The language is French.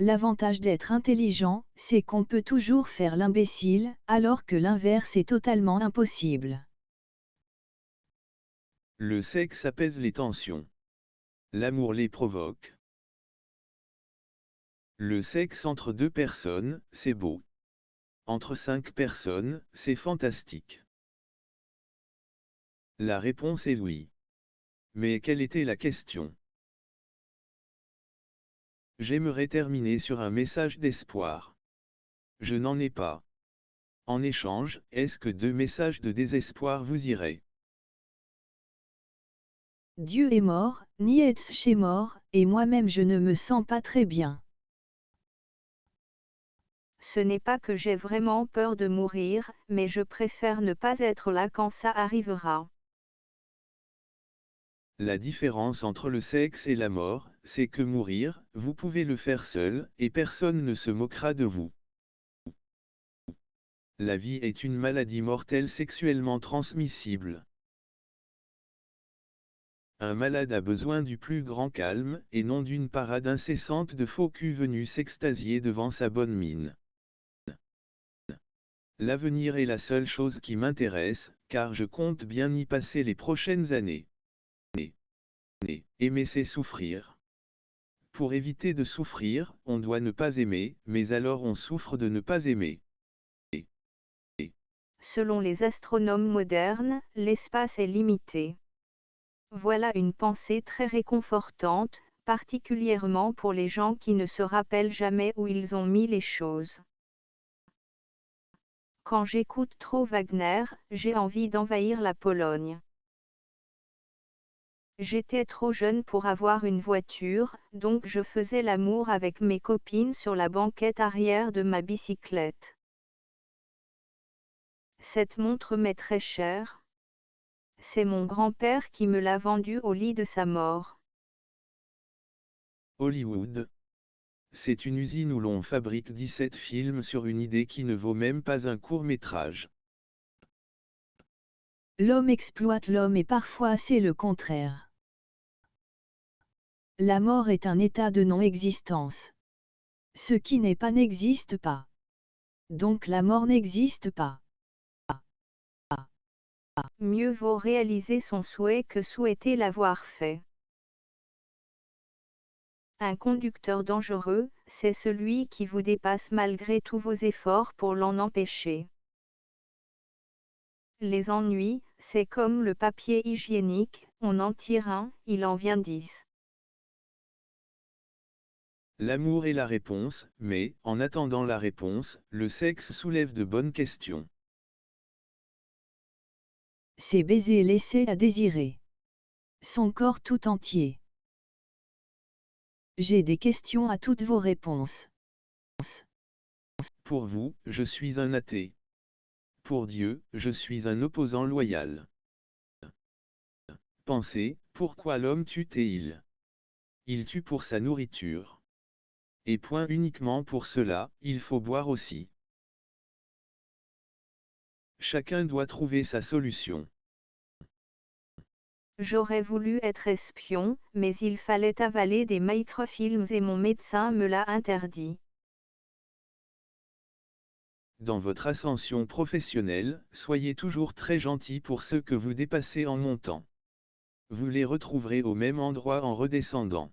L'avantage d'être intelligent, c'est qu'on peut toujours faire l'imbécile, alors que l'inverse est totalement impossible. Le sexe apaise les tensions. L'amour les provoque. Le sexe entre deux personnes, c'est beau. Entre 5 personnes, c'est fantastique. La réponse est oui. Mais quelle était la question? J'aimerais terminer sur un message d'espoir. Je n'en ai pas. En échange, est-ce que 2 messages de désespoir vous iraient? Dieu est mort, Nietzsche est mort, et moi-même je ne me sens pas très bien. Ce n'est pas que j'ai vraiment peur de mourir, mais je préfère ne pas être là quand ça arrivera. La différence entre le sexe et la mort, c'est que mourir, vous pouvez le faire seul, et personne ne se moquera de vous. La vie est une maladie mortelle sexuellement transmissible. Un malade a besoin du plus grand calme, et non d'une parade incessante de faux culs venus s'extasier devant sa bonne mine. L'avenir est la seule chose qui m'intéresse, car je compte bien y passer les prochaines années. Aimer c'est souffrir. Pour éviter de souffrir, on doit ne pas aimer, mais alors on souffre de ne pas aimer. Selon les astronomes modernes, l'espace est limité. Voilà une pensée très réconfortante, particulièrement pour les gens qui ne se rappellent jamais où ils ont mis les choses. Quand j'écoute trop Wagner, j'ai envie d'envahir la Pologne. J'étais trop jeune pour avoir une voiture, donc je faisais l'amour avec mes copines sur la banquette arrière de ma bicyclette. Cette montre m'est très chère. C'est mon grand-père qui me l'a vendue au lit de sa mort. Hollywood. C'est une usine où l'on fabrique 17 films sur une idée qui ne vaut même pas un court-métrage. L'homme exploite l'homme et parfois c'est le contraire. La mort est un état de non-existence. Ce qui n'est pas n'existe pas. Donc la mort n'existe pas. Mieux vaut réaliser son souhait que souhaiter l'avoir fait. Un conducteur dangereux, c'est celui qui vous dépasse malgré tous vos efforts pour l'en empêcher. Les ennuis, c'est comme le papier hygiénique, on en tire un, il en vient 10. L'amour est la réponse, mais, en attendant la réponse, le sexe soulève de bonnes questions. Ses baisers laissaient à désirer. Son corps tout entier. J'ai des questions à toutes vos réponses. Pour vous, je suis un athée. Pour Dieu, je suis un opposant loyal. Pensez, pourquoi l'homme tue-t-il? Il tue pour sa nourriture. Et point uniquement pour cela, il faut boire aussi. Chacun doit trouver sa solution. J'aurais voulu être espion, mais il fallait avaler des microfilms et mon médecin me l'a interdit. Dans votre ascension professionnelle, soyez toujours très gentil pour ceux que vous dépassez en montant. Vous les retrouverez au même endroit en redescendant.